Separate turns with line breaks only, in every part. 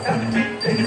Hallelujah.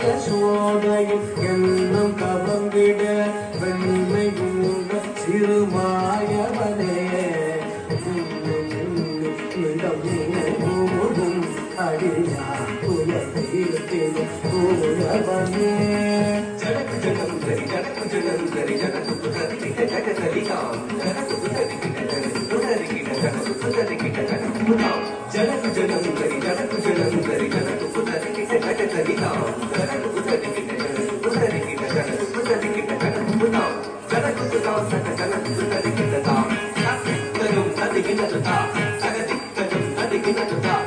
யசோதையும் என்னும் கவர்ந்திட வெண்மையுண்ட சிறுமாயவனே அடியா துயர்த்தீர்த்தேன் கூறவனே
ஜனக்கு ஜனம் சரி ஜனக்கு ஜனம் சரி ஜனக்கு புதரிக்கிட்ட ஜகதலிகாம் ஜனக்கு புதரிக்கிட்ட ஜனக்கு புதரிக்கிட்ட ஜனக்கு புதரிக்கிட்ட ஜனக்கு புதாம் ஜனக்கு ஜனம் சரி ஜனக்கு ஜனம் சரி ஜனக்கு புதரிக்கிட்ட ஜகதலிகாம் ஜனக்கு புதரிக்கிட்ட ஜனக்கு புதரிக்கிட்ட ஜனக்கு புதரிக்கிட்ட ஜனக்கு புதாம் ஜனக்கு புதாம் சக ஜனக்கு புதரிக்கிட்ட தாம் சகதித்தரும் சதிகினது தா சகதித்தரும் சதிகினது தா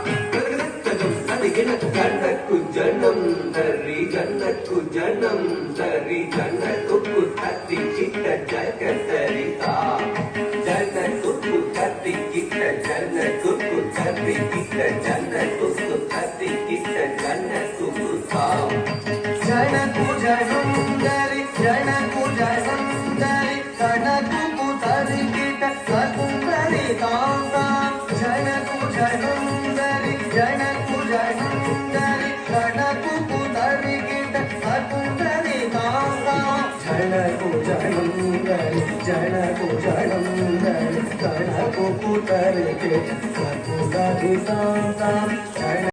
ஜனக்கு ஜனம் சரி ஜனக்கு ஜனம் சரி ஜனக்கு புத்தரி கிட்ட ஜகதரிதா ஜனக்கு புத்தரி கிட்ட ஜனக்கு புத்தரி கிட்ட ஜனக்கு புத்தரி கிட்ட ஜனக்கு புத்தா
ஜனக்கு ஜனம் சரி ஜனக்கு ஜனம் சரி ஜனக்கு புத்தரி கிட்ட சகுந்தரிதா ஜனக்கு ஜனம் சரி ஜனக்கு ஜனம் சரி ஜனக்கு புத்தரி கிட்ட சகுந்தரிதா ஜனக்கு ஜனம் சரி ஜனக்கு ஜனம் சரி ஜனக்கு புத்தரி கிட்ட சகுந்தரிதா